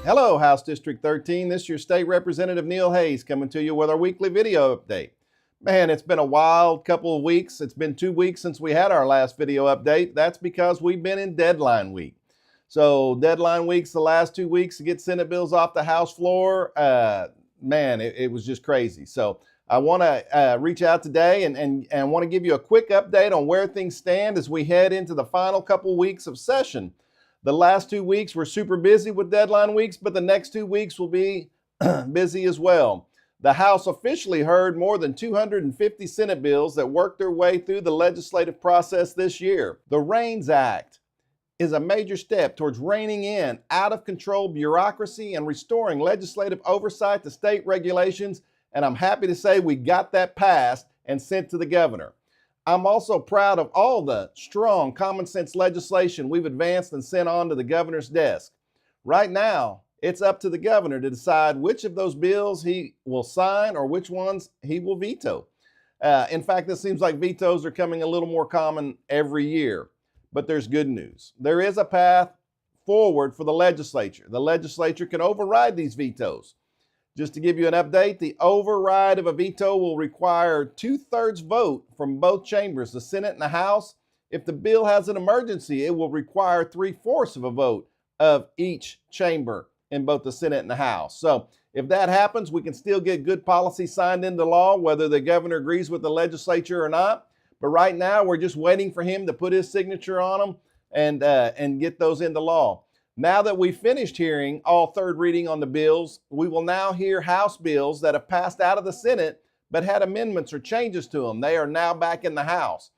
Hello, House District 13. This is your State Representative Neil Hayes coming to you with our weekly video update. Man, it's been a wild couple of weeks. It's been 2 weeks since we had our last video update. That's because we've been in deadline week. So deadline week's the last 2 weeks to get Senate bills off the House floor. Man, it was just crazy. So I want to reach out today and want to give you a quick update on where things stand as we head into the final couple weeks of session. The last 2 weeks were super busy with deadline weeks, but the next 2 weeks will be busy as well. The House officially heard more than 250 Senate bills that worked their way through the legislative process this year. The REINS Act is a major step towards reining in out-of-control bureaucracy and restoring legislative oversight to state regulations, and I'm happy to say we got that passed and sent to the governor. I'm also proud of all the strong common sense legislation we've advanced and sent on to the governor's desk. Right now, it's up to the governor to decide which of those bills he will sign or which ones he will veto. In fact, it seems like vetoes are coming a little more common every year. But there's good news. There is a path forward for the legislature. The legislature can override these vetoes. Just to give you an update, the override of a veto will require 2/3 vote from both chambers, the Senate and the House. If the bill has an emergency, it will require 3/4 of a vote of each chamber in both the Senate and the House. So if that happens, we can still get good policy signed into law, whether the governor agrees with the legislature or not. But right now, we're just waiting for him to put his signature on them and get those into law. Now that we've finished hearing all third reading on the bills, we will now hear House bills that have passed out of the Senate but had amendments or changes to them. They are now back in the House.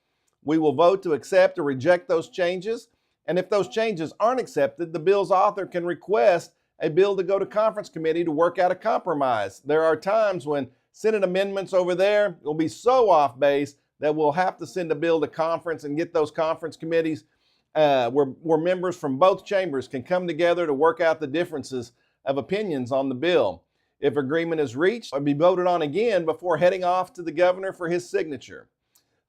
We will vote to accept or reject those changes. And if those changes aren't accepted, the bill's author can request a bill to go to conference committee to work out a compromise. There are times when Senate amendments over there will be so off base that we'll have to send a bill to conference and get those conference committees where members from both chambers can come together to work out the differences of opinions on the bill. If agreement is reached, it'll be voted on again before heading off to the governor for his signature.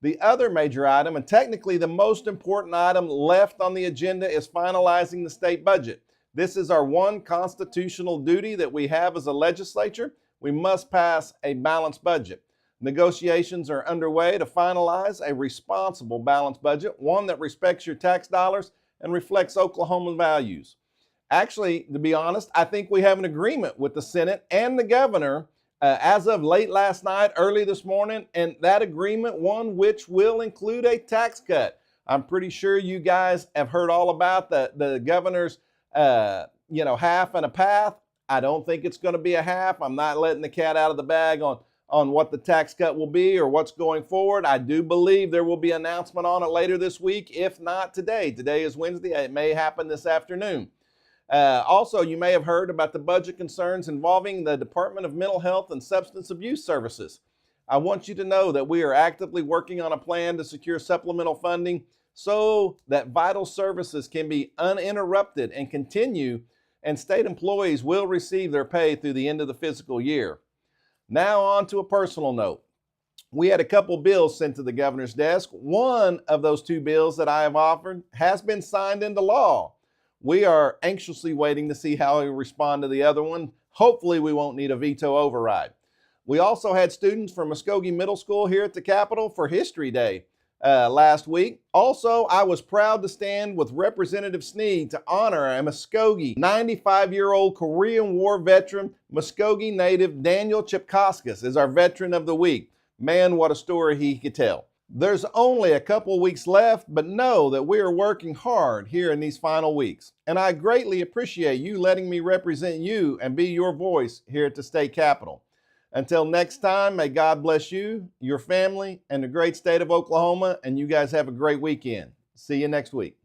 The other major item, and technically the most important item left on the agenda, is finalizing the state budget. This is our one constitutional duty that we have as a legislature. We must pass a balanced budget. Negotiations are underway to finalize a responsible balanced budget, one that respects your tax dollars and reflects Oklahoma values. Actually, to be honest, I think we have an agreement with the Senate and the governor as of late last night, early this morning, and that agreement, one which will include a tax cut. I'm pretty sure you guys have heard all about the governor's half and a path. I don't think it's going to be a half. I'm not letting the cat out of the bag on what the tax cut will be or what's going forward. I do believe there will be an announcement on it later this week, if not today. Today is Wednesday. It may happen this afternoon. Also, you may have heard about the budget concerns involving the Department of Mental Health and Substance Abuse Services. I want you to know that we are actively working on a plan to secure supplemental funding so that vital services can be uninterrupted and continue, and state employees will receive their pay through the end of the fiscal year. Now on to a personal note. We had a couple bills sent to the governor's desk. One of those 2 bills that I have offered has been signed into law. We are anxiously waiting to see how he will respond to the other one. Hopefully we won't need a veto override. We also had students from Muskogee Middle School here at the Capitol for History Day last week. Also, I was proud to stand with Representative Snead to honor a Muskogee 95-year-old Korean War veteran, Muskogee native Daniel Chipkauskas is our Veteran of the Week. Man, what a story he could tell. There's only a couple weeks left, but know that we are working hard here in these final weeks. And I greatly appreciate you letting me represent you and be your voice here at the state capitol. Until next time, may God bless you, your family, and the great state of Oklahoma, and you guys have a great weekend. See you next week.